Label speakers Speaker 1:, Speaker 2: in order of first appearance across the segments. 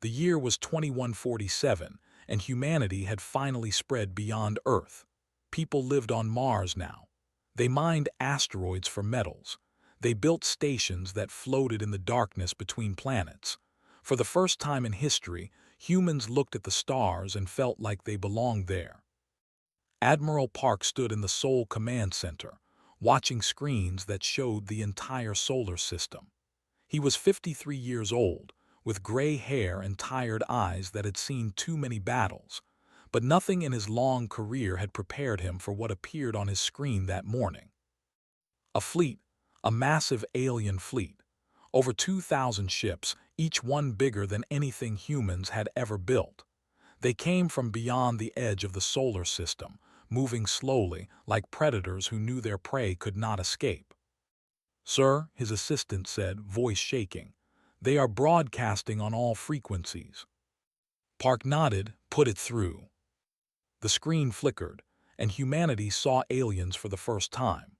Speaker 1: The year was 2147, and humanity had finally spread beyond Earth. People lived on Mars now. They mined asteroids for metals. They built stations that floated in the darkness between planets. For the first time in history, humans looked at the stars and felt like they belonged there. Admiral Park stood in the Sol Command Center, watching screens that showed the entire solar system. He was 53 years old, with gray hair and tired eyes that had seen too many battles, but nothing in his long career had prepared him for what appeared on his screen that morning. A fleet, a massive alien fleet. Over 2,000 ships, each one bigger than anything humans had ever built. They came from beyond the edge of the solar system, moving slowly like predators who knew their prey could not escape. "Sir," his assistant said, voice shaking, "they are broadcasting on all frequencies." Park nodded, "Put it through." The screen flickered, and humanity saw aliens for the first time.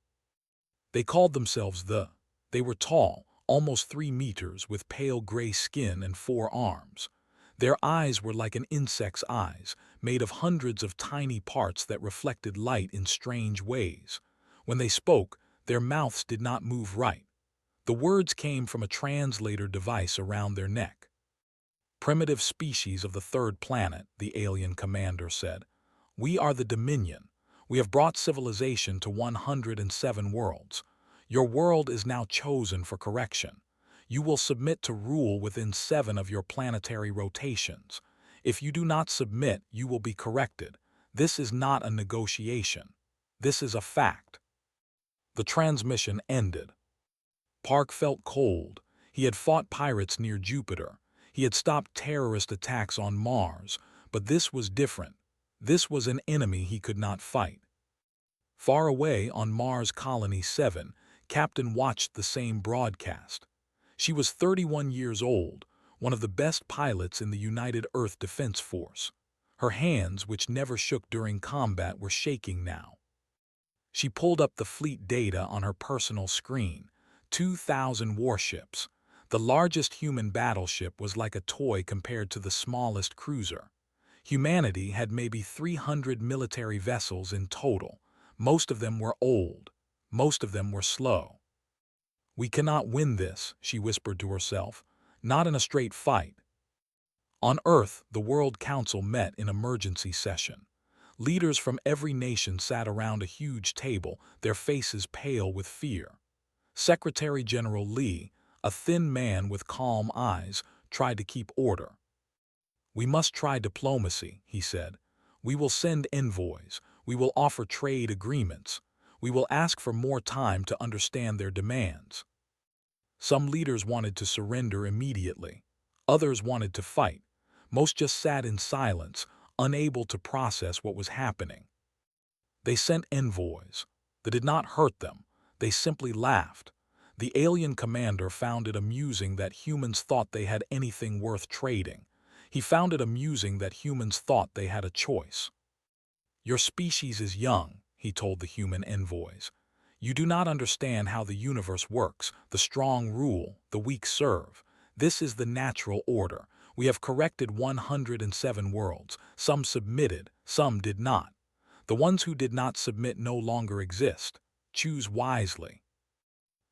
Speaker 1: They called themselves the. They were tall, almost 3 meters, with pale gray skin and 4 arms. Their eyes were like an insect's eyes, made of hundreds of tiny parts that reflected light in strange ways. When they spoke, their mouths did not move right. The words came from a translator device around their neck. "Primitive species of the third planet," the alien commander said. "We are the Dominion. We have brought civilization to 107 worlds. Your world is now chosen for correction. You will submit to rule within 7 of your planetary rotations. If you do not submit, you will be corrected. This is not a negotiation. This is a fact." The transmission ended. Park felt cold. He had fought pirates near Jupiter. He had stopped terrorist attacks on Mars, but this was different. This was an enemy he could not fight. Far away on Mars Colony 7, Captain watched the same broadcast. She was 31 years old, one of the best pilots in the United Earth Defense Force. Her hands, which never shook during combat, were shaking now. She pulled up the fleet data on her personal screen. 2,000 warships. The largest human battleship was like a toy compared to the smallest cruiser. Humanity had maybe 300 military vessels in total. Most of them were old. Most of them were slow. "We cannot win this," she whispered to herself, "not in a straight fight." On Earth, the World Council met in emergency session. Leaders from every nation sat around a huge table, their faces pale with fear. Secretary General Lee, a thin man with calm eyes, tried to keep order. "We must try diplomacy," he said. "We will send envoys. We will offer trade agreements. We will ask for more time to understand their demands." Some leaders wanted to surrender immediately. Others wanted to fight. Most just sat in silence, unable to process what was happening. They sent envoys. That did not hurt them. They simply laughed. The alien commander found it amusing that humans thought they had anything worth trading. He found it amusing that humans thought they had a choice. "Your species is young," he told the human envoys. "You do not understand how the universe works. The strong rule, the weak serve. This is the natural order. We have corrected 107 worlds. Some submitted, some did not. The ones who did not submit no longer exist. Choose wisely."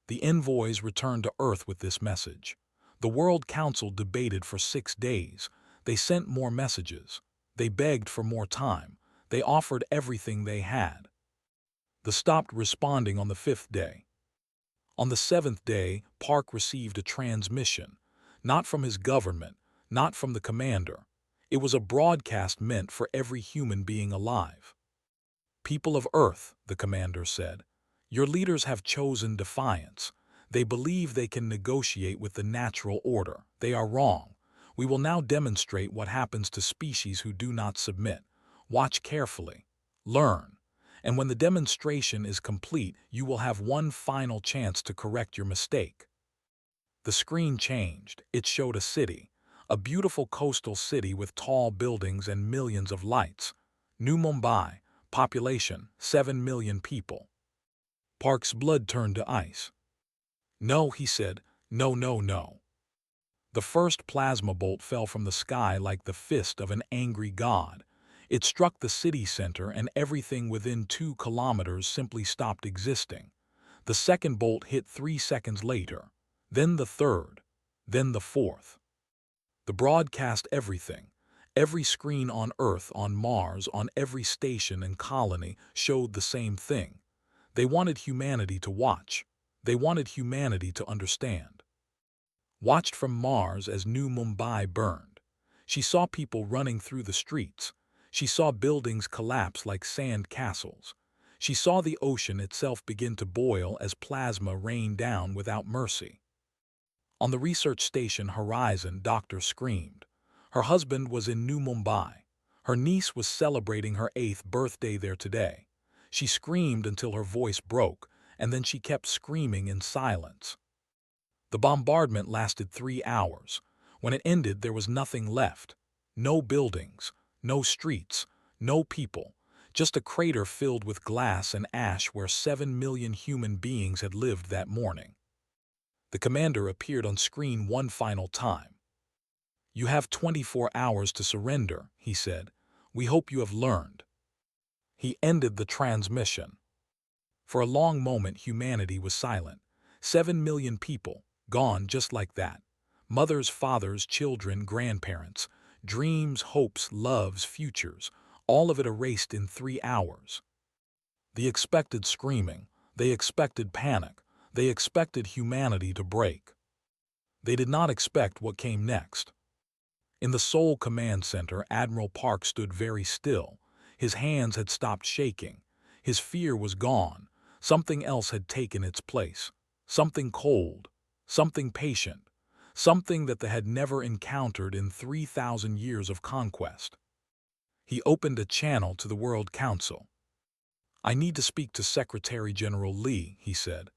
Speaker 1: The envoys returned to Earth with this message. The World Council debated for 6 days. They sent more messages. They begged for more time. They offered everything they had. They stopped responding on the 5th day. On the 7th day, Park received a transmission, not from his government, not from the commander. It was a broadcast meant for every human being alive. "People of Earth," the commander said, "your leaders have chosen defiance. They believe they can negotiate with the natural order. They are wrong. We will now demonstrate what happens to species who do not submit. Watch carefully. Learn. And when the demonstration is complete, you will have one final chance to correct your mistake." The screen changed. It showed a city, a beautiful coastal city with tall buildings and millions of lights. New Mumbai, population 7 million people. Park's blood turned to ice. "No," he said. "No, no, no." The first plasma bolt fell from the sky like the fist of an angry god. It struck the city center and everything within 2 kilometers simply stopped existing. The second bolt hit 3 seconds later, then the third, then the fourth. The broadcast everything. Every screen on Earth, on Mars, on every station and colony showed the same thing. They wanted humanity to watch. They wanted humanity to understand. Watched from Mars as New Mumbai burned. She saw people running through the streets. She saw buildings collapse like sand castles. She saw the ocean itself begin to boil as plasma rained down without mercy. On the research station Horizon, Doctor screamed. Her husband was in New Mumbai. Her niece was celebrating her 8th birthday there today. She screamed until her voice broke, and then she kept screaming in silence. The bombardment lasted 3 hours. When it ended, there was nothing left. No buildings, no streets, no people, just a crater filled with glass and ash where 7 million human beings had lived that morning. The commander appeared on screen one final time. "You have 24 hours to surrender," he said. "We hope you have learned." He ended the transmission. For a long moment, humanity was silent. 7 million people, gone just like that. Mothers, fathers, children, grandparents, dreams, hopes, loves, futures, all of it erased in 3 hours. They expected screaming. They expected panic. They expected humanity to break. They did not expect what came next. In the Seoul Command Center, Admiral Park stood very still. His hands had stopped shaking. His fear was gone. Something else had taken its place. Something cold. Something patient. Something that they had never encountered in 3,000 years of conquest. He opened a channel to the World Council. "I need to speak to Secretary General Lee," he said.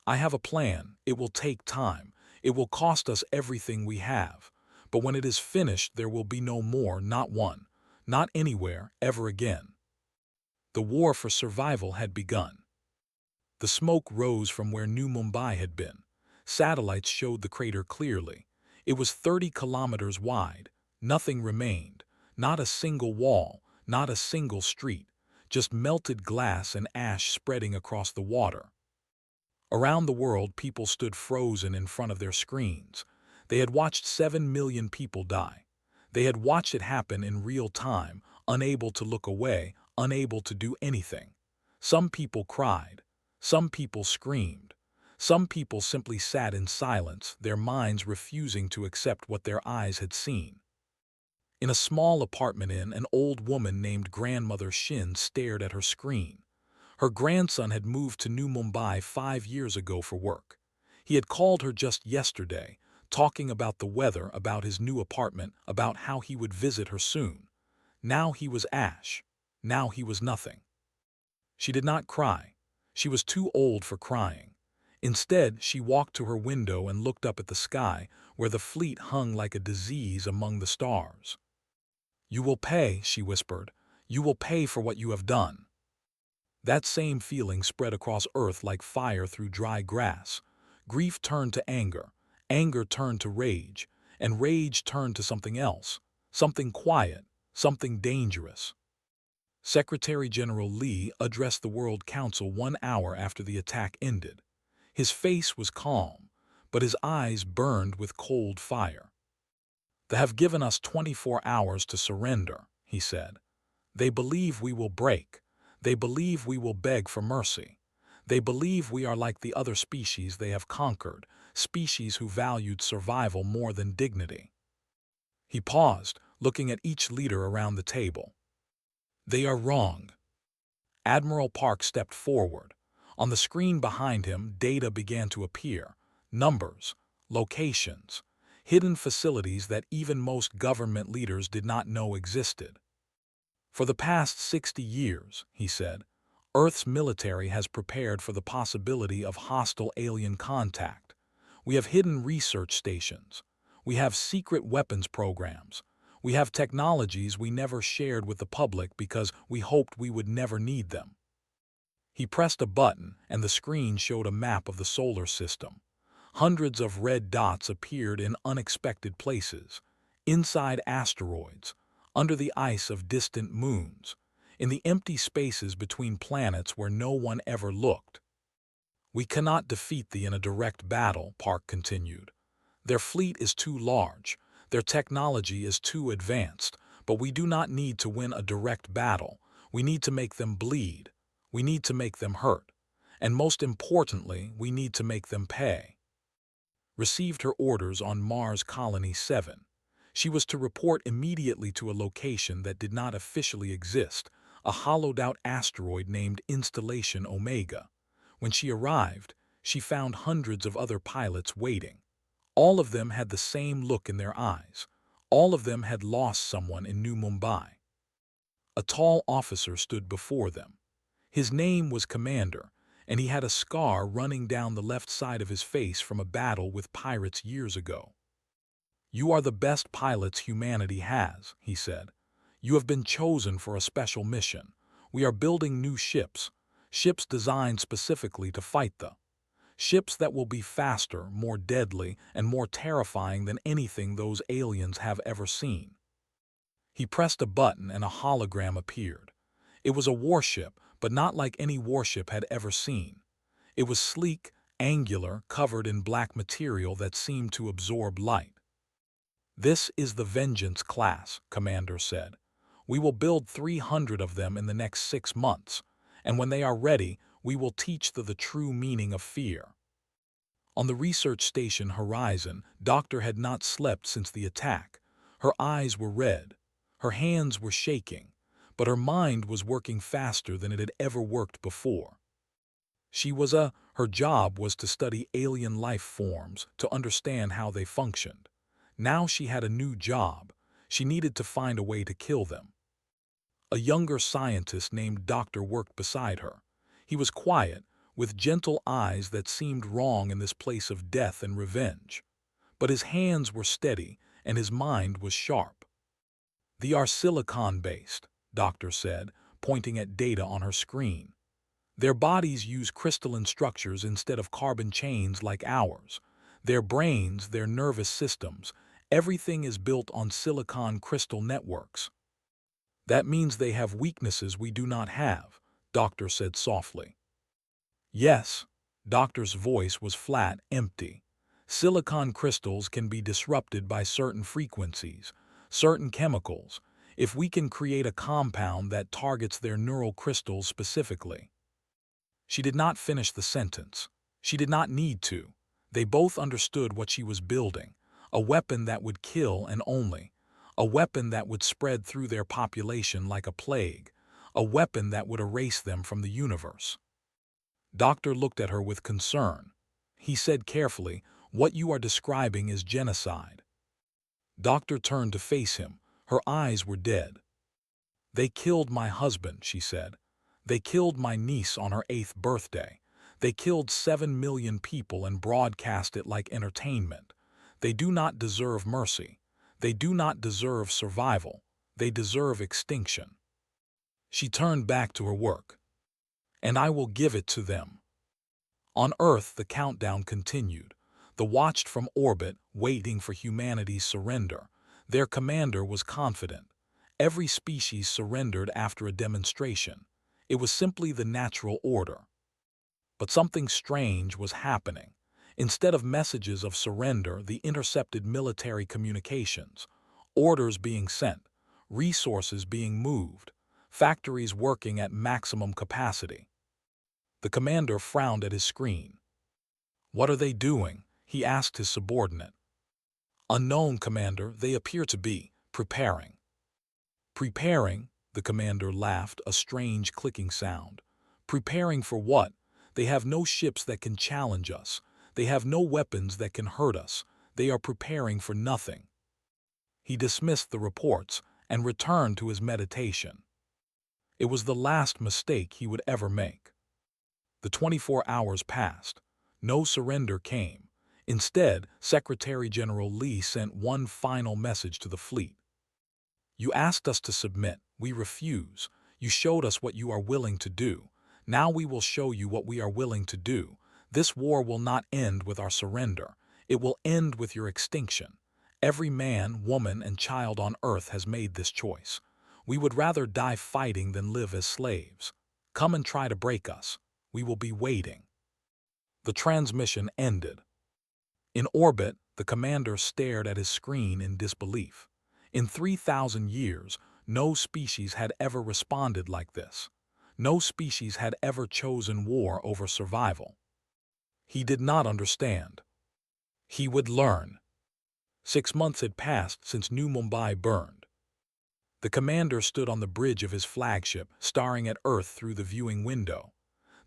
Speaker 1: "I have a plan. It will take time. It will cost us everything we have. But when it is finished, there will be no more, not one, not anywhere, ever again." The war for survival had begun. The smoke rose from where New Mumbai had been. Satellites showed the crater clearly. It was 30 kilometers wide. Nothing remained. Not a single wall, not a single street. Just melted glass and ash spreading across the water. Around the world, people stood frozen in front of their screens. They had watched 7 million people die. They had watched it happen in real time, unable to look away, unable to do anything. Some people cried. Some people screamed. Some people simply sat in silence, their minds refusing to accept what their eyes had seen. In a small apartment inn, an old woman named Grandmother Shin stared at her screen. Her grandson had moved to New Mumbai 5 years ago for work. He had called her just yesterday, talking about the weather, about his new apartment, about how he would visit her soon. Now he was ash. Now he was nothing. She did not cry. She was too old for crying. Instead, she walked to her window and looked up at the sky, where the fleet hung like a disease among the stars. "You will pay," she whispered. "You will pay for what you have done." That same feeling spread across Earth like fire through dry grass. Grief turned to anger, anger turned to rage, and rage turned to something else, something quiet, something dangerous. Secretary General Lee addressed the World Council 1 hour after the attack ended. His face was calm, but his eyes burned with cold fire. "They have given us 24 hours to surrender," he said. "They believe we will break. They believe we will beg for mercy. They believe we are like the other species they have conquered, species who valued survival more than dignity." He paused, looking at each leader around the table. "They are wrong." Admiral Park stepped forward. On the screen behind him, data began to appear. Numbers, locations, hidden facilities that even most government leaders did not know existed. "For the past 60 years," he said, "Earth's military has prepared for the possibility of hostile alien contact. We have hidden research stations. We have secret weapons programs. We have technologies we never shared with the public because we hoped we would never need them." He pressed a button, and the screen showed a map of the solar system. Hundreds of red dots appeared in unexpected places, inside asteroids, under the ice of distant moons, in the empty spaces between planets where no one ever looked. "We cannot defeat thee in a direct battle," Park continued. "Their fleet is too large, their technology is too advanced, but we do not need to win a direct battle. We need to make them bleed. We need to make them hurt. And most importantly, we need to make them pay." Received her orders on Mars Colony 7. She was to report immediately to a location that did not officially exist, a hollowed-out asteroid named Installation Omega. When she arrived, she found hundreds of other pilots waiting. All of them had the same look in their eyes. All of them had lost someone in New Mumbai. A tall officer stood before them. His name was Commander, and he had a scar running down the left side of his face from a battle with pirates years ago. "You are the best pilots humanity has," he said. "You have been chosen for a special mission. We are building new ships, ships designed specifically to fight the ships that will be faster, more deadly, and more terrifying than anything those aliens have ever seen." He pressed a button and a hologram appeared. It was a warship, but not like any warship had ever seen. It was sleek, angular, covered in black material that seemed to absorb light. "This is the Vengeance class," Commander said. "We will build 300 of them in the next 6 months, and when they are ready, we will teach the true meaning of fear." On the research station Horizon, Doctor had not slept since the attack. Her eyes were red. Her hands were shaking, but her mind was working faster than it had ever worked before. Her job was to study alien life forms, to understand how they functioned. Now she had a new job. She needed to find a way to kill them. A younger scientist named Doctor worked beside her. He was quiet, with gentle eyes that seemed wrong in this place of death and revenge. But his hands were steady, and his mind was sharp. "They are silicon-based," Doctor said, pointing at data on her screen. "Their bodies use crystalline structures instead of carbon chains like ours. Their brains, their nervous systems, everything is built on silicon crystal networks." "That means they have weaknesses we do not have," Doctor said softly. "Yes." Doctor's voice was flat, empty. "Silicon crystals can be disrupted by certain frequencies, certain chemicals, if we can create a compound that targets their neural crystals specifically." She did not finish the sentence. She did not need to. They both understood what she was building, a weapon that would kill and only, a weapon that would spread through their population like a plague, a weapon that would erase them from the universe. Doctor looked at her with concern. He said carefully, "What you are describing is genocide." Doctor turned to face him. Her eyes were dead. "They killed my husband," she said. "They killed my niece on her 8th birthday. They killed 7 million people and broadcast it like entertainment. They do not deserve mercy. They do not deserve survival. They deserve extinction." She turned back to her work. "And I will give it to them." On Earth, the countdown continued. The watched from orbit, waiting for humanity's surrender. Their commander was confident. Every species surrendered after a demonstration. It was simply the natural order. But something strange was happening. Instead of messages of surrender, the intercepted military communications, orders being sent, resources being moved, factories working at maximum capacity. The commander frowned at his screen. "What are they doing?" he asked his subordinate. "Unknown, Commander. They appear to be preparing." "Preparing?" The commander laughed, a strange clicking sound. "Preparing for what? They have no ships that can challenge us. They have no weapons that can hurt us. They are preparing for nothing." He dismissed the reports and returned to his meditation. It was the last mistake he would ever make. The 24 hours passed. No surrender came. Instead, Secretary General Lee sent one final message to the fleet. "You asked us to submit. We refuse. You showed us what you are willing to do. Now we will show you what we are willing to do. This war will not end with our surrender. It will end with your extinction. Every man, woman, and child on Earth has made this choice. We would rather die fighting than live as slaves. Come and try to break us. We will be waiting." The transmission ended. In orbit, the commander stared at his screen in disbelief. In 3,000 years, no species had ever responded like this. No species had ever chosen war over survival. He did not understand. He would learn. 6 months had passed since New Mumbai burned. The commander stood on the bridge of his flagship, staring at Earth through the viewing window.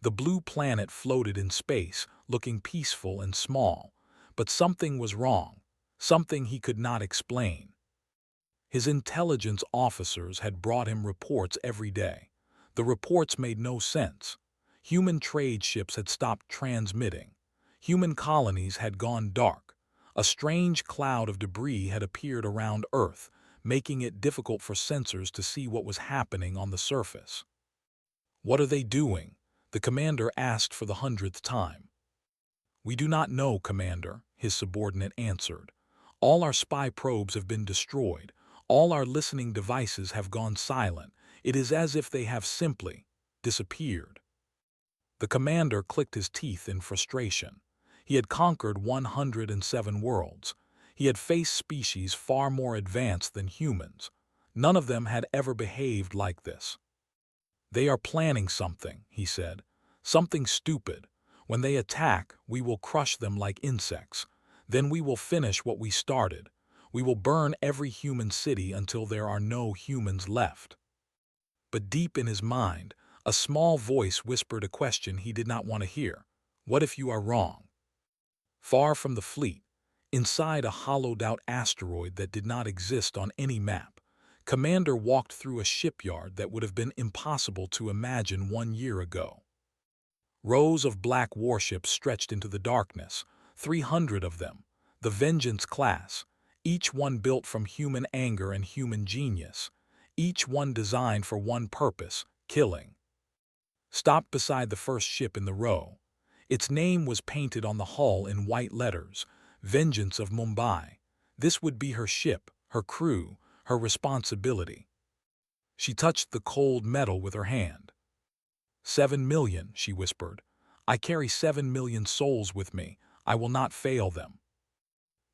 Speaker 1: The blue planet floated in space, looking peaceful and small, but something was wrong, something he could not explain. His intelligence officers had brought him reports every day. The reports made no sense. Human trade ships had stopped transmitting. Human colonies had gone dark. A strange cloud of debris had appeared around Earth, making it difficult for sensors to see what was happening on the surface. "What are they doing?" the commander asked for the 100th time. "We do not know, Commander," his subordinate answered. "All our spy probes have been destroyed. All our listening devices have gone silent. It is as if they have simply disappeared." The commander clicked his teeth in frustration. He had conquered 107 worlds. He had faced species far more advanced than humans. None of them had ever behaved like this. "They are planning something," he said. "Something stupid. When they attack, we will crush them like insects. Then we will finish what we started. We will burn every human city until there are no humans left." But deep in his mind, a small voice whispered a question he did not want to hear. "What if you are wrong?" Far from the fleet, inside a hollowed-out asteroid that did not exist on any map, Commander walked through a shipyard that would have been impossible to imagine 1 year ago. Rows of black warships stretched into the darkness, 300 of them, the Vengeance class, each one built from human anger and human genius, each one designed for one purpose: killing. Stopped beside the first ship in the row. Its name was painted on the hull in white letters: Vengeance of Mumbai. This would be her ship, her crew, her responsibility. She touched the cold metal with her hand. 7 million, she whispered. "I carry 7 million souls with me. I will not fail them."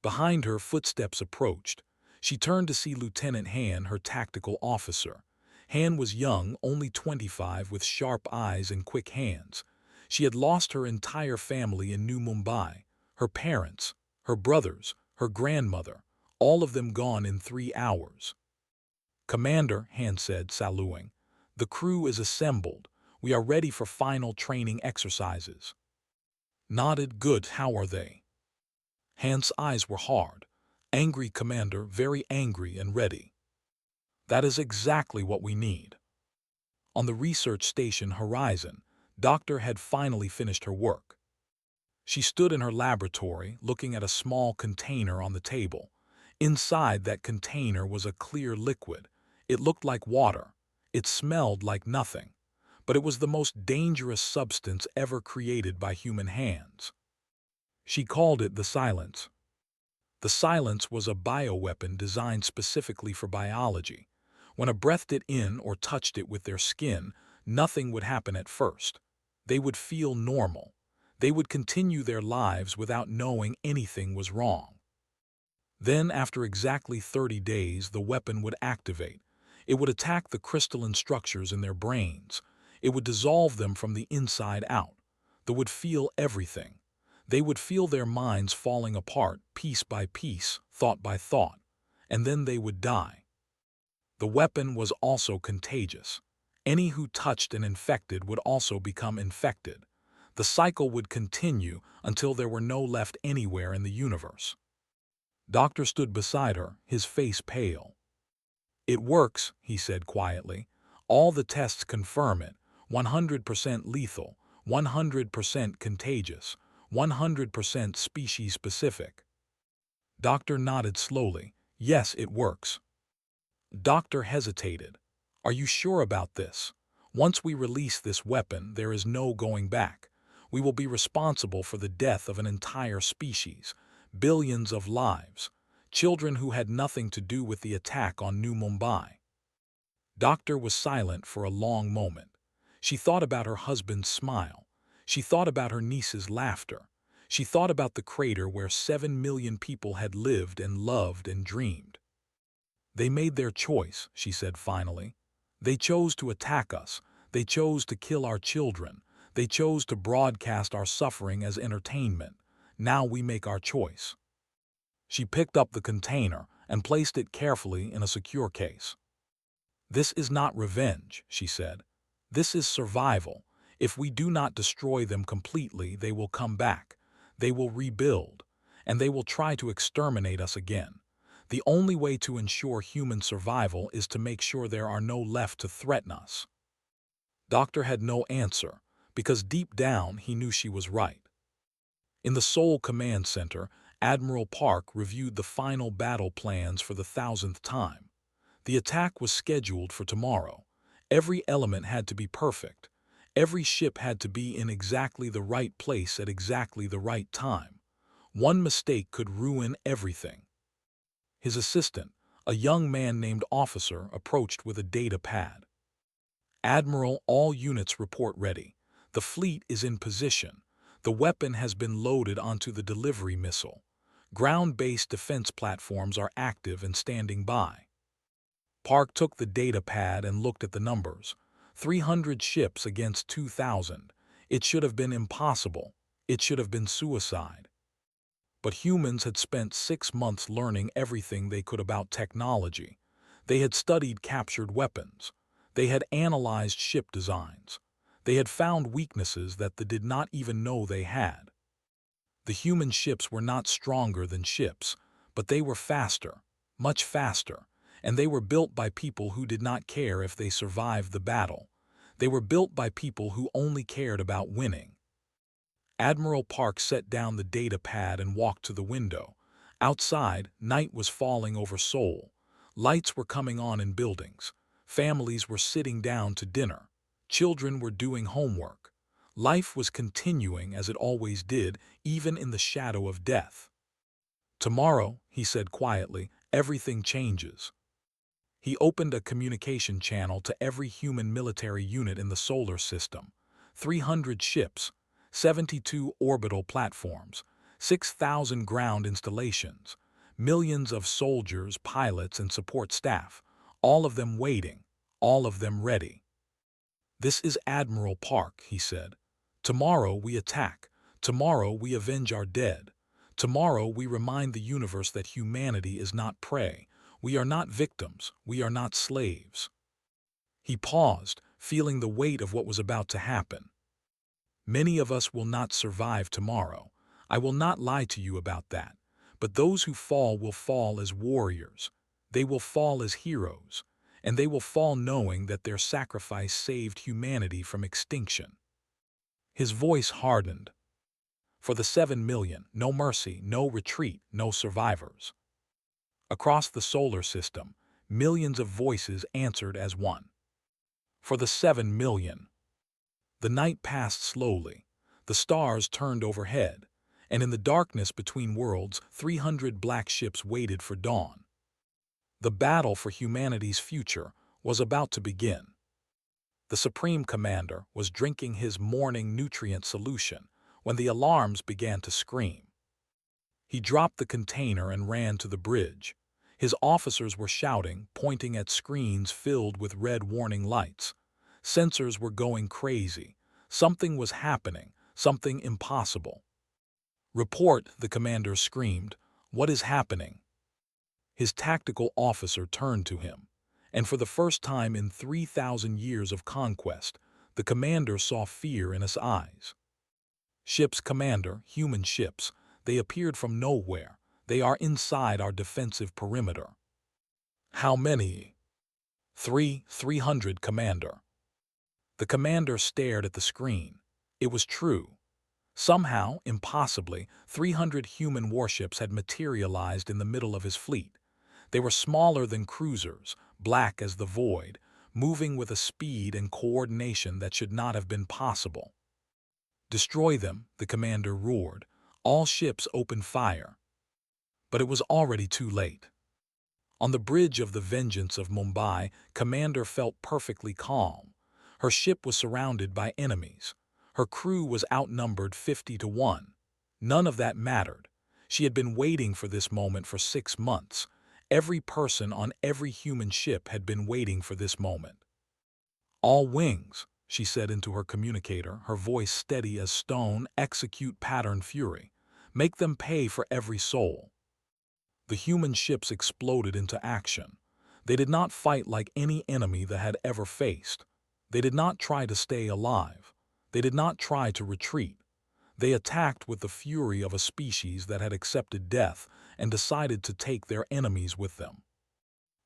Speaker 1: Behind her, footsteps approached. She turned to see Lieutenant Han, her tactical officer. Han was young, only 25, with sharp eyes and quick hands. She had lost her entire family in New Mumbai, her parents, her brothers, her grandmother, all of them gone in 3 hours. "Commander," Han said, saluting, "the crew is assembled. We are ready for final training exercises." Nodded. "Good. How are they?" Han's eyes were hard. "Angry, Commander, very angry and ready." "That is exactly what we need." On the research station Horizon, Doctor had finally finished her work. She stood in her laboratory, looking at a small container on the table. Inside that container was a clear liquid. It looked like water. It smelled like nothing. But it was the most dangerous substance ever created by human hands. She called it the Silence. The Silence was a bioweapon designed specifically for biology. When a breathed it in or touched it with their skin, nothing would happen at first. They would feel normal. They would continue their lives without knowing anything was wrong. Then, after exactly 30 days, the weapon would activate. It would attack the crystalline structures in their brains. It would dissolve them from the inside out. They would feel everything. They would feel their minds falling apart, piece by piece, thought by thought, and then they would die. The weapon was also contagious. Any who touched an infected would also become infected. The cycle would continue until there were no left anywhere in the universe. Doctor stood beside her, his face pale. "It works," he said quietly. "All the tests confirm it. 100% lethal, 100% contagious, 100% species-specific." Doctor nodded slowly. "Yes, it works." Doctor hesitated. "Are you sure about this? Once we release this weapon, there is no going back. We will be responsible for the death of an entire species, billions of lives, children who had nothing to do with the attack on New Mumbai. Doctor was silent for a long moment. She thought about her husband's smile. She thought about her niece's laughter. She thought about the crater where 7 million people had lived and loved and dreamed. They made their choice, she said finally. They chose to attack us. They chose to kill our children. They chose to broadcast our suffering as entertainment. Now we make our choice. She picked up the container and placed it carefully in a secure case. This is not revenge, she said. This is survival. If we do not destroy them completely, they will come back. They will rebuild, and they will try to exterminate us again. The only way to ensure human survival is to make sure there are no left to threaten us. Doctor had no answer, because deep down he knew she was right. In the Seoul Command Center, Admiral Park reviewed the final battle plans for the 1,000th time. The attack was scheduled for tomorrow. Every element had to be perfect. Every ship had to be in exactly the right place at exactly the right time. One mistake could ruin everything. His assistant, a young man named Officer, approached with a data pad. Admiral, all units report ready. The fleet is in position. The weapon has been loaded onto the delivery missile. Ground-based defense platforms are active and standing by. Park took the data pad and looked at the numbers. 300 ships against 2,000. It should have been impossible. It should have been suicide. But humans had spent 6 months learning everything they could about technology. They had studied captured weapons. They had analyzed ship designs. They had found weaknesses that they did not even know they had. The human ships were not stronger than ships, but they were faster, much faster, and they were built by people who did not care if they survived the battle. They were built by people who only cared about winning. Admiral Park set down the data pad and walked to the window. Outside, night was falling over Seoul. Lights were coming on in buildings. Families were sitting down to dinner. Children were doing homework. Life was continuing as it always did, even in the shadow of death. Tomorrow, he said quietly, everything changes. He opened a communication channel to every human military unit in the solar system. 300 ships, 72 orbital platforms, 6,000 ground installations, millions of soldiers, pilots, and support staff, all of them waiting, all of them ready. This is Admiral Park, he said. Tomorrow we attack. Tomorrow we avenge our dead. Tomorrow we remind the universe that humanity is not prey. We are not victims. We are not slaves. He paused, feeling the weight of what was about to happen. Many of us will not survive tomorrow. I will not lie to you about that. But those who fall will fall as warriors. They will fall as heroes. And they will fall knowing that their sacrifice saved humanity from extinction. His voice hardened. For the 7 million, no mercy, no retreat, no survivors. Across the solar system, millions of voices answered as one. For the 7 million. The night passed slowly. The stars turned overhead, and in the darkness between worlds, 300 black ships waited for dawn. The battle for humanity's future was about to begin. The Supreme Commander was drinking his morning nutrient solution when the alarms began to scream. He dropped the container and ran to the bridge. His officers were shouting, pointing at screens filled with red warning lights. Sensors were going crazy. Something was happening, something impossible. "Report," the commander screamed. "What is happening?" His tactical officer turned to him, and for the first time in 3,000 years of conquest, the commander saw fear in his eyes. "Ships, Commander, human ships. They appeared from nowhere. They are inside our defensive perimeter." "How many?" 300, Commander." The commander stared at the screen. It was true. Somehow, impossibly, 300 human warships had materialized in the middle of his fleet. They were smaller than cruisers, black as the void, moving with a speed and coordination that should not have been possible. "Destroy them," the commander roared. All ships opened fire. But it was already too late. On the bridge of the Vengeance of Mumbai, Commander felt perfectly calm. Her ship was surrounded by enemies. Her crew was outnumbered 50-1. None of that mattered. She had been waiting for this moment for 6 months. Every person on every human ship had been waiting for this moment. "All wings," she said into her communicator, her voice steady as stone. "Execute pattern fury. Make them pay for every soul." The human ships exploded into action. They did not fight like any enemy that had ever faced. They did not try to stay alive. They did not try to retreat. They attacked with the fury of a species that had accepted death and decided to take their enemies with them.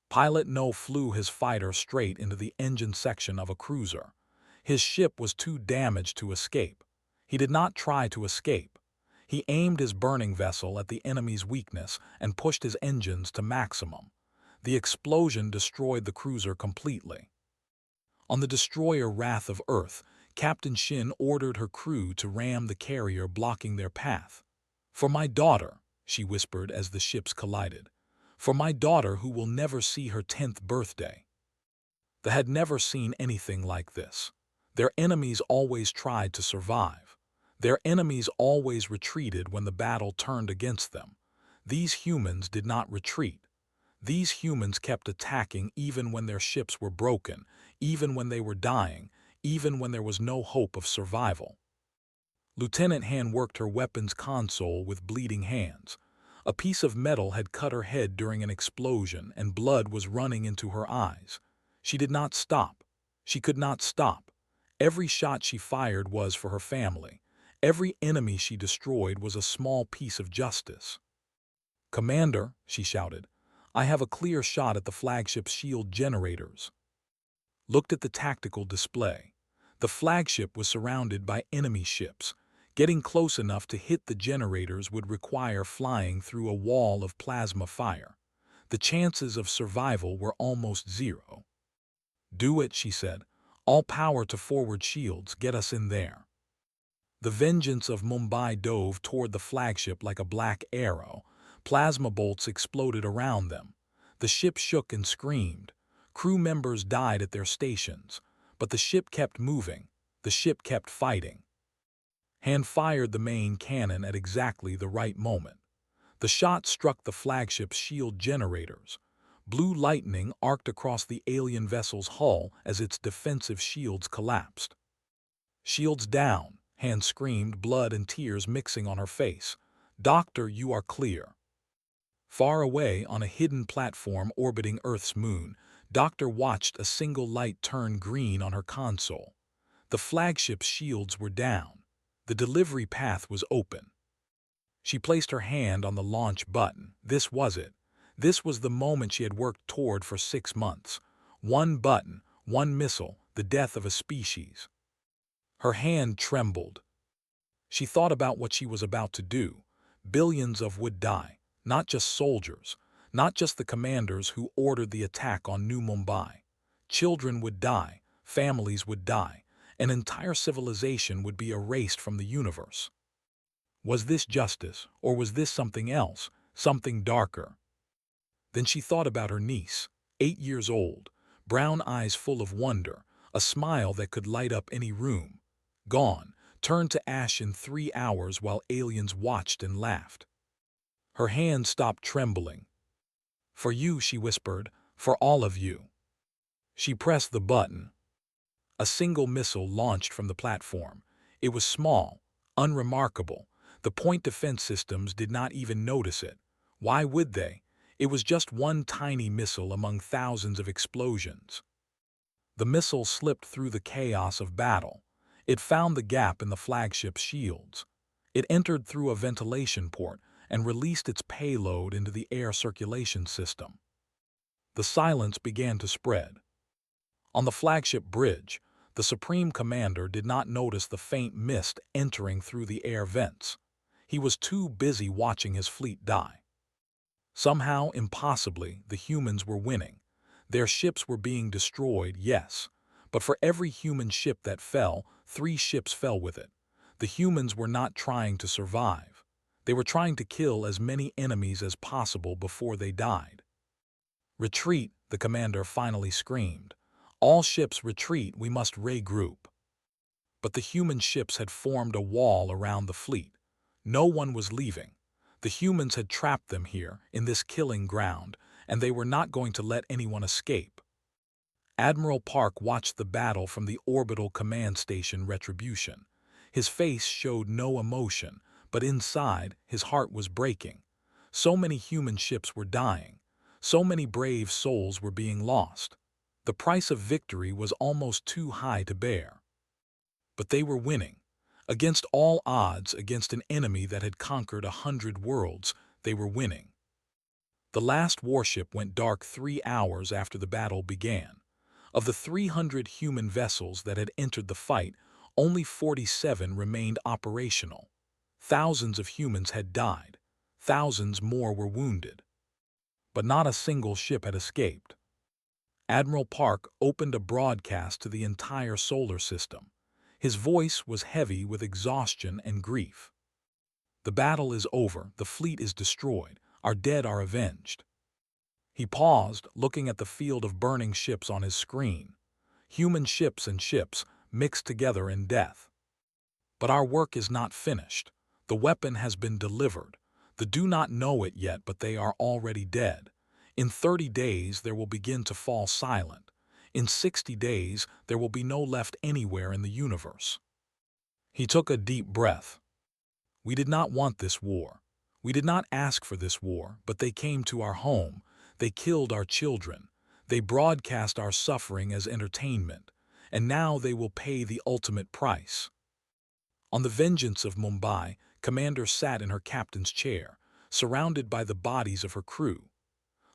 Speaker 1: Pilot No flew his fighter straight into the engine section of a cruiser. His ship was too damaged to escape. He did not try to escape. He aimed his burning vessel at the enemy's weakness and pushed his engines to maximum. The explosion destroyed the cruiser completely. On the destroyer Wrath of Earth, Captain Shin ordered her crew to ram the carrier blocking their path. "For my daughter," she whispered as the ships collided. "For my daughter who will never see her 10th birthday." They had never seen anything like this. Their enemies always tried to survive. Their enemies always retreated when the battle turned against them. These humans did not retreat. These humans kept attacking even when their ships were broken, even when they were dying, even when there was no hope of survival. Lieutenant Han worked her weapons console with bleeding hands. A piece of metal had cut her head during an explosion and blood was running into her eyes. She did not stop. She could not stop. Every shot she fired was for her family. Every enemy she destroyed was a small piece of justice. "Commander," she shouted, "I have a clear shot at the flagship's shield generators." Looked at the tactical display. The flagship was surrounded by enemy ships. Getting close enough to hit the generators would require flying through a wall of plasma fire. The chances of survival were almost zero. "Do it," she said. "All power to forward shields, get us in there." The Vengeance of Mumbai dove toward the flagship like a black arrow. Plasma bolts exploded around them. The ship shook and screamed. Crew members died at their stations. But the ship kept moving. The ship kept fighting. Han fired the main cannon at exactly the right moment. The shot struck the flagship's shield generators. Blue lightning arced across the alien vessel's hull as its defensive shields collapsed. "Shields down," Han screamed, blood and tears mixing on her face. "Doctor, you are clear." Far away on a hidden platform orbiting Earth's moon, Doctor watched a single light turn green on her console. The flagship's shields were down. The delivery path was open. She placed her hand on the launch button. This was it. This was the moment she had worked toward for 6 months. One button, one missile, the death of a species. Her hand trembled. She thought about what she was about to do. Billions of would die, not just soldiers, not just the commanders who ordered the attack on New Mumbai. Children would die, families would die, an entire civilization would be erased from the universe. Was this justice, or was this something else, something darker? Then she thought about her niece, 8 years old, brown eyes full of wonder, a smile that could light up any room. Gone, turned to ash in 3 hours while aliens watched and laughed. Her hand stopped trembling. "For you," she whispered, "for all of you." She pressed the button. A single missile launched from the platform. It was small, unremarkable. The point defense systems did not even notice it. Why would they? It was just one tiny missile among thousands of explosions. The missile slipped through the chaos of battle. It found the gap in the flagship's shields. It entered through a ventilation port and released its payload into the air circulation system. The silence began to spread. On the flagship bridge, the Supreme Commander did not notice the faint mist entering through the air vents. He was too busy watching his fleet die. Somehow, impossibly, the humans were winning. Their ships were being destroyed, yes, but for every human ship that fell, 3 ships fell with it. The humans were not trying to survive. They were trying to kill as many enemies as possible before they died. "Retreat," the commander finally screamed. "All ships retreat, we must regroup." But the human ships had formed a wall around the fleet. No one was leaving. The humans had trapped them here, in this killing ground, and they were not going to let anyone escape. Admiral Park watched the battle from the orbital command station Retribution. His face showed no emotion, but inside, his heart was breaking. So many human ships were dying. So many brave souls were being lost. The price of victory was almost too high to bear. But they were winning. Against all odds, against an enemy that had conquered 100 worlds, they were winning. The last warship went dark 3 hours after the battle began. Of the 300 human vessels that had entered the fight, only 47 remained operational. Thousands of humans had died. Thousands more were wounded. But not a single ship had escaped. Admiral Park opened a broadcast to the entire solar system. His voice was heavy with exhaustion and grief. "The battle is over, the fleet is destroyed, our dead are avenged." He paused, looking at the field of burning ships on his screen. Human ships and ships, mixed together in death. "But our work is not finished. The weapon has been delivered. The do not know it yet, but they are already dead. In 30 days there will begin to fall silent. In 60 days there will be no left anywhere in the universe." He took a deep breath. "We did not want this war. We did not ask for this war, but they came to our home. They killed our children. They broadcast our suffering as entertainment. And now they will pay the ultimate price." On the Vengeance of Mumbai, Commander sat in her captain's chair, surrounded by the bodies of her crew.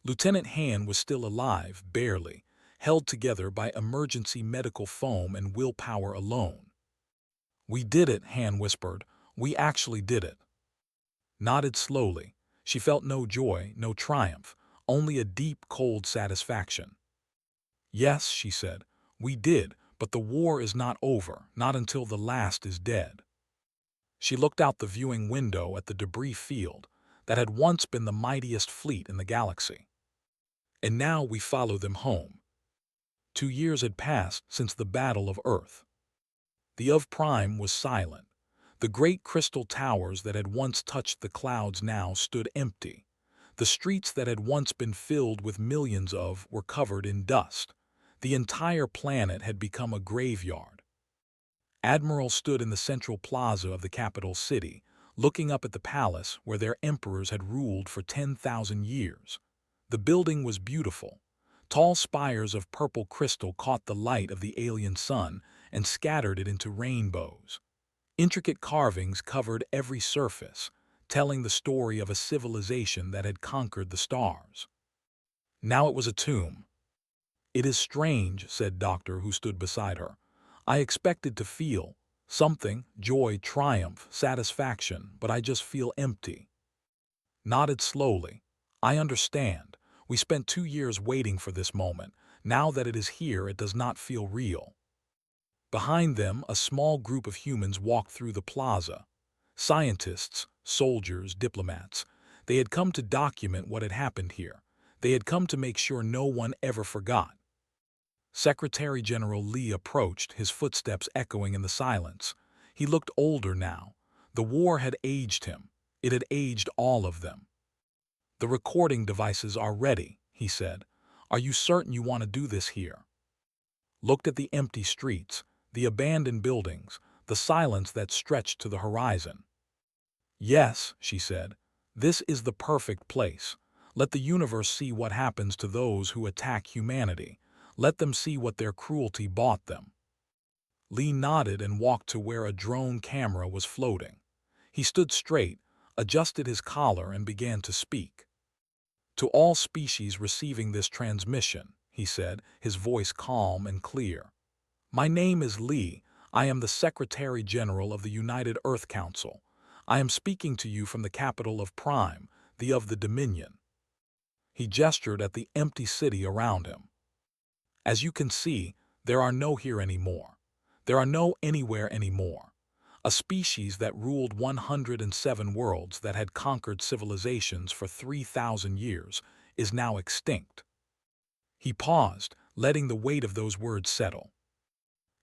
Speaker 1: Lieutenant Han was still alive, barely, held together by emergency medical foam and willpower alone. "We did it," Han whispered. "We actually did it." Nodded slowly. She felt no joy, no triumph, only a deep, cold satisfaction. "Yes," she said, "we did, but the war is not over, not until the last is dead." She looked out the viewing window at the debris field that had once been the mightiest fleet in the galaxy. "And now we follow them home." 2 years had passed since the Battle of Earth. The of Prime was silent. The great crystal towers that had once touched the clouds now stood empty. The streets that had once been filled with millions of were covered in dust. The entire planet had become a graveyard. Admiral stood in the central plaza of the capital city, looking up at the palace where their emperors had ruled for 10,000 years. The building was beautiful. Tall spires of purple crystal caught the light of the alien sun and scattered it into rainbows. Intricate carvings covered every surface, telling the story of a civilization that had conquered the stars. Now it was a tomb. "It is strange," said Doctor, who stood beside her. "I expected to feel something, joy, triumph, satisfaction, but I just feel empty." Nodded slowly. "I understand. We spent 2 years waiting for this moment. Now that it is here, it does not feel real." Behind them, a small group of humans walked through the plaza. Scientists, soldiers, diplomats. They had come to document what had happened here. They had come to make sure no one ever forgot. Secretary General Lee approached, his footsteps echoing in the silence. He looked older now. The war had aged him. It had aged all of them. "The recording devices are ready," he said. "Are you certain you want to do this here?" Looked at the empty streets, the abandoned buildings, the silence that stretched to the horizon. "Yes," she said. "This is the perfect place. Let the universe see what happens to those who attack humanity. Let them see what their cruelty bought them." Lee nodded and walked to where a drone camera was floating. He stood straight, adjusted his collar, and began to speak. "To all species receiving this transmission," he said, his voice calm and clear. "My name is Lee. I am the Secretary General of the United Earth Council. I am speaking to you from the capital of Prime, the of the Dominion." He gestured at the empty city around him. "As you can see, there are no here anymore. There are no anywhere anymore. A species that ruled 107 worlds that had conquered civilizations for 3,000 years is now extinct. He paused, letting the weight of those words settle.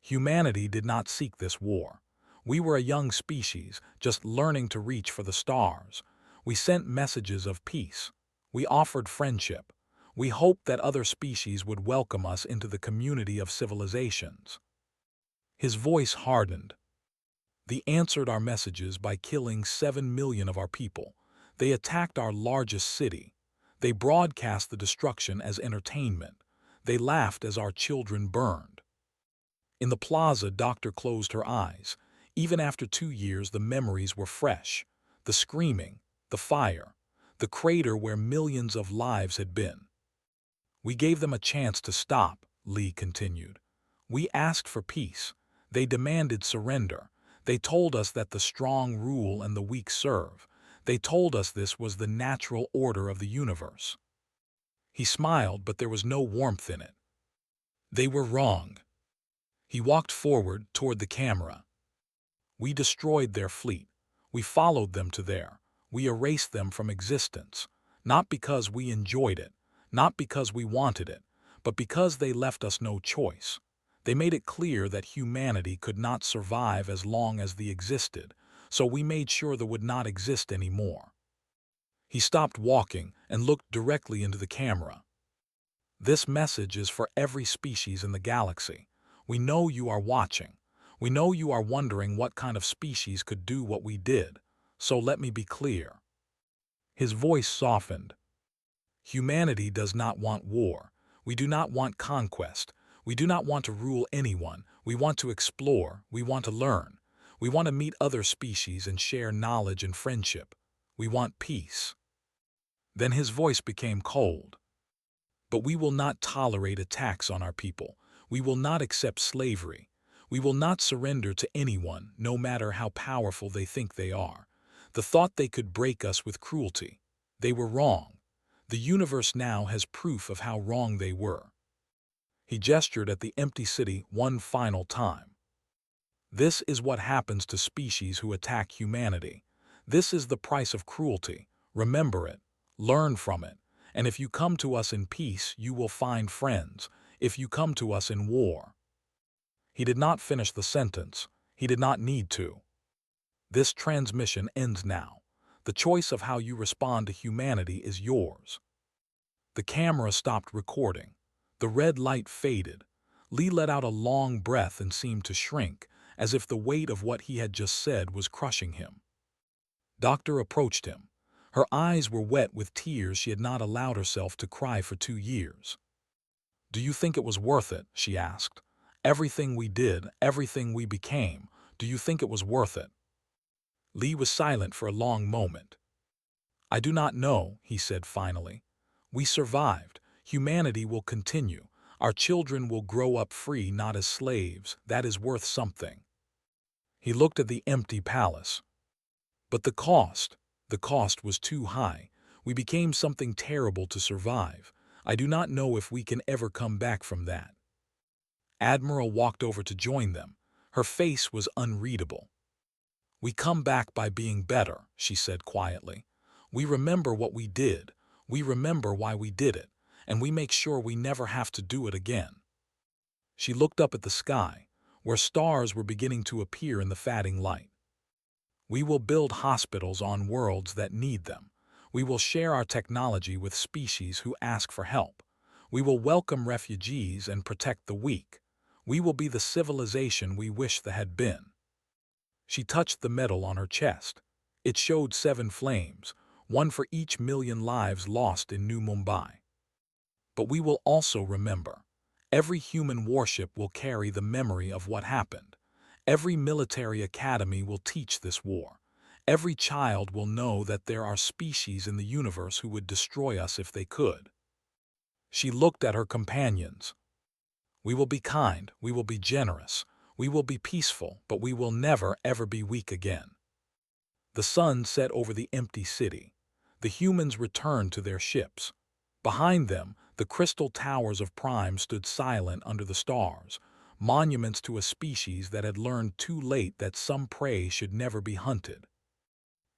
Speaker 1: Humanity did not seek this war. We were a young species, just learning to reach for the stars. We sent messages of peace. We offered friendship. We hoped that other species would welcome us into the community of civilizations. His voice hardened. They answered our messages by killing 7 million of our people. They attacked our largest city. They broadcast the destruction as entertainment. They laughed as our children burned. In the plaza, Doctor closed her eyes. Even after 2 years, the memories were fresh. The screaming, the fire, the crater where millions of lives had been. We gave them a chance to stop, Lee continued. We asked for peace. They demanded surrender. They told us that the strong rule and the weak serve. They told us this was the natural order of the universe. He smiled, but there was no warmth in it. They were wrong. He walked forward toward the camera. We destroyed their fleet. We followed them to there. We erased them from existence, not because we enjoyed it, not because we wanted it, but because they left us no choice. They made it clear that humanity could not survive as long as they existed, so we made sure they would not exist anymore. He stopped walking and looked directly into the camera. This message is for every species in the galaxy. We know you are watching. We know you are wondering what kind of species could do what we did, so let me be clear. His voice softened. Humanity does not want war. We do not want conquest. We do not want to rule anyone. We want to explore. We want to learn. We want to meet other species and share knowledge and friendship. We want peace. Then his voice became cold. But we will not tolerate attacks on our people. We will not accept slavery. We will not surrender to anyone, no matter how powerful they think they are. The thought they could break us with cruelty. They were wrong. The universe now has proof of how wrong they were. He gestured at the empty city one final time. This is what happens to species who attack humanity. This is the price of cruelty. Remember it. Learn from it. And if you come to us in peace, you will find friends. If you come to us in war. He did not finish the sentence. He did not need to. This transmission ends now. The choice of how you respond to humanity is yours. The camera stopped recording. The red light faded. Lee let out a long breath and seemed to shrink, as if the weight of what he had just said was crushing him. Doctor approached him. Her eyes were wet with tears she had not allowed herself to cry for 2 years. "Do you think it was worth it?" she asked. "Everything we did, everything we became, do you think it was worth it?" Lee was silent for a long moment. "I do not know," he said finally. "We survived. Humanity will continue. Our children will grow up free, not as slaves. That is worth something." He looked at the empty palace. "But the cost was too high. We became something terrible to survive. I do not know if we can ever come back from that." Admiral walked over to join them. Her face was unreadable. "We come back by being better," she said quietly. "We remember what we did. We remember why we did it. And we make sure we never have to do it again." She looked up at the sky, where stars were beginning to appear in the fading light. "We will build hospitals on worlds that need them. We will share our technology with species who ask for help. We will welcome refugees and protect the weak. We will be the civilization we wish they had been." She touched the medal on her chest. It showed 7 flames, one for each million lives lost in New Mumbai. But we will also remember. Every human warship will carry the memory of what happened. Every military academy will teach this war. Every child will know that there are species in the universe who would destroy us if they could. She looked at her companions. "We will be kind, we will be generous, we will be peaceful, but we will never, ever be weak again." The sun set over the empty city. The humans returned to their ships. Behind them, the crystal towers of Prime stood silent under the stars. monuments to a species that had learned too late that some prey should never be hunted.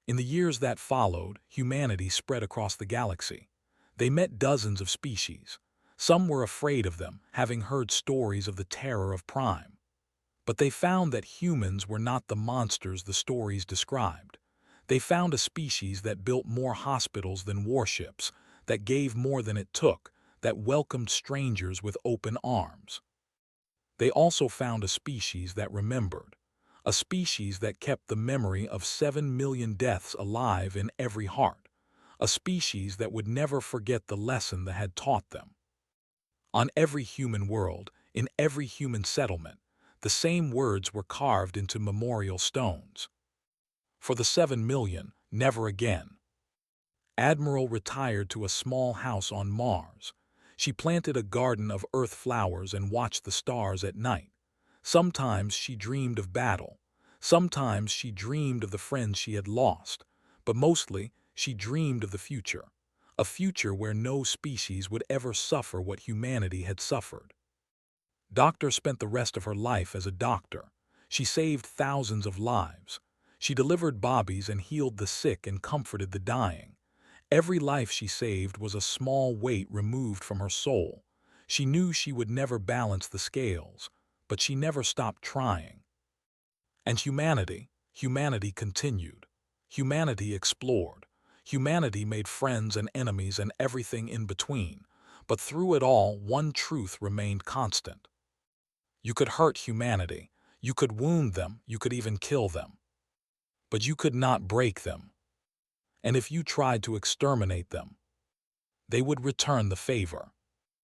Speaker 1: In the years that followed, humanity spread across the galaxy. They met dozens of species. Some were afraid of them, having heard stories of the terror of Prime. But they found that humans were not the monsters the stories described. They found a species that built more hospitals than warships, that gave more than it took, that welcomed strangers with open arms. They also found a species that remembered, a species that kept the memory of 7 million deaths alive in every heart, a species that would never forget the lesson that had taught them. On every human world, in every human settlement, the same words were carved into memorial stones. For the 7 million, never again. Admiral retired to a small house on Mars. She planted a garden of earth flowers and watched the stars at night. Sometimes she dreamed of battle. Sometimes she dreamed of the friends she had lost. But mostly, she dreamed of the future. A future where no species would ever suffer what humanity had suffered. Doctor spent the rest of her life as a doctor. She saved thousands of lives. She delivered babies and healed the sick and comforted the dying. Every life she saved was a small weight removed from her soul. She knew she would never balance the scales, but she never stopped trying. And humanity continued. Humanity explored. Humanity made friends and enemies and everything in between. But through it all, one truth remained constant. You could hurt humanity. You could wound them. You could even kill them. But you could not break them. And if you tried to exterminate them, they would return the favor.